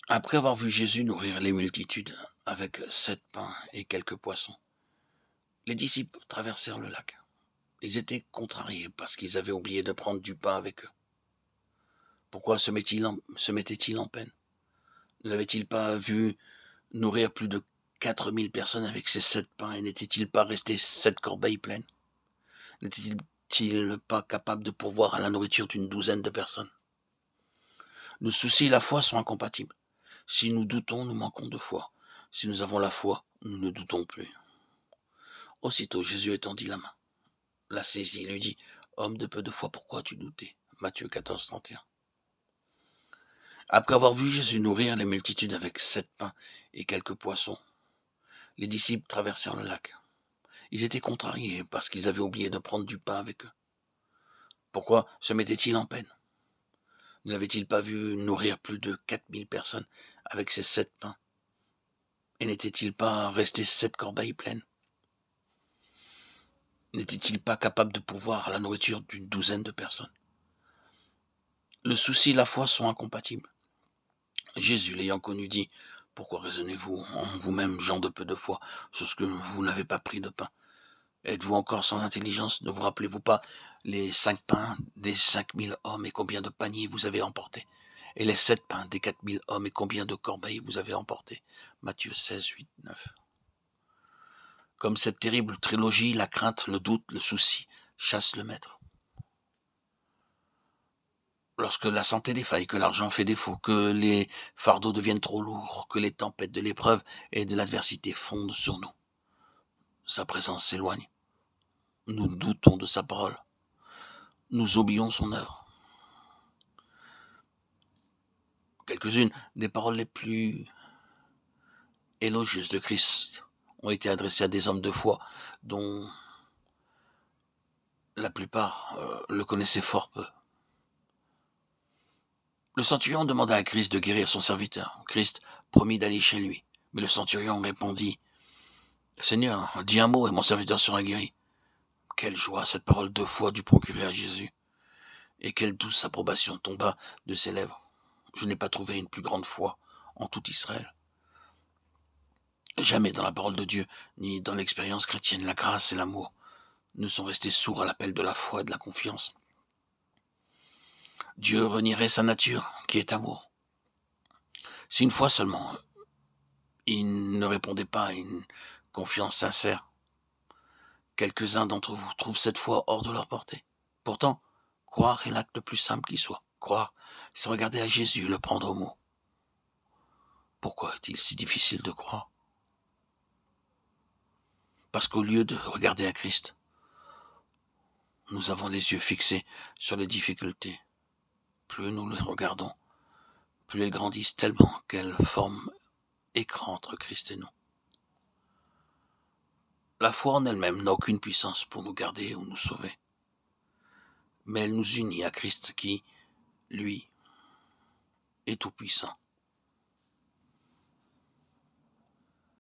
Après avoir vu Jésus nourrir les multitudes avec 7 pains et quelques poissons, les disciples traversèrent le lac. Ils étaient contrariés parce qu'ils avaient oublié de prendre du pain avec eux. Pourquoi se mettaient-ils en peine? Ne l'avaient-ils pas vu nourrir plus de 4000 personnes avec ces 7 pains et n'étaient-ils pas restés 7 corbeilles pleines? N'étaient-ils pas capables de pourvoir à la nourriture d'une douzaine de personnes? Nos soucis et la foi sont incompatibles. Si nous doutons, nous manquons de foi. Si nous avons la foi, nous ne doutons plus. Aussitôt Jésus étendit la main, la saisit et lui dit: Homme de peu de foi, pourquoi as-tu douté? Matthieu 14, 31. Après avoir vu Jésus nourrir les multitudes avec 7 pains et quelques poissons, les disciples traversèrent le lac. Ils étaient contrariés parce qu'ils avaient oublié de prendre du pain avec eux. Pourquoi se mettaient-ils en peine? Ne l'avaient-ils pas vu nourrir plus de 4000 personnes avec ces 7 pains? Et n'étaient-ils pas restés 7 corbeilles pleines? N'étaient-ils pas capables de pourvoir à la nourriture d'une douzaine de personnes? Le souci et la foi sont incompatibles. Jésus, l'ayant connu, dit: Pourquoi raisonnez-vous en vous-même, gens de peu de foi, sur ce que vous n'avez pas pris de pain? Êtes-vous encore sans intelligence? Ne vous rappelez-vous pas les 5 pains des 5000 hommes et combien de paniers vous avez emportés? Et les 7 pains des 4000 hommes et combien de corbeilles vous avez emportés? Matthieu 16, 8, 9. Comme cette terrible trilogie, la crainte, le doute, le souci chassent le maître. Lorsque la santé défaille, que l'argent fait défaut, que les fardeaux deviennent trop lourds, que les tempêtes de l'épreuve et de l'adversité fondent sur nous, sa présence s'éloigne. Nous doutons de sa parole. Nous oublions son œuvre. Quelques-unes des paroles les plus élogieuses de Christ ont été adressées à des hommes de foi dont la plupart le connaissaient fort peu. Le centurion demanda à Christ de guérir son serviteur. Christ promit d'aller chez lui. Mais le centurion répondit: Seigneur, dis un mot et mon serviteur sera guéri. Quelle joie cette parole de foi dut procurer à Jésus, et quelle douce approbation tomba de ses lèvres. Je n'ai pas trouvé une plus grande foi en tout Israël. Jamais dans la parole de Dieu, ni dans l'expérience chrétienne, la grâce et l'amour ne sont restés sourds à l'appel de la foi et de la confiance. Dieu renierait sa nature, qui est amour. Si une fois seulement, il ne répondait pas à une confiance sincère, quelques-uns d'entre vous trouvent cette foi hors de leur portée. Pourtant, croire est l'acte le plus simple qui soit. Croire, c'est regarder à Jésus et le prendre au mot. Pourquoi est-il si difficile de croire? Parce qu'au lieu de regarder à Christ, nous avons les yeux fixés sur les difficultés. Plus nous les regardons, plus elles grandissent tellement qu'elles forment écran entre Christ et nous. La foi en elle-même n'a aucune puissance pour nous garder ou nous sauver. Mais elle nous unit à Christ qui, lui, est tout-puissant.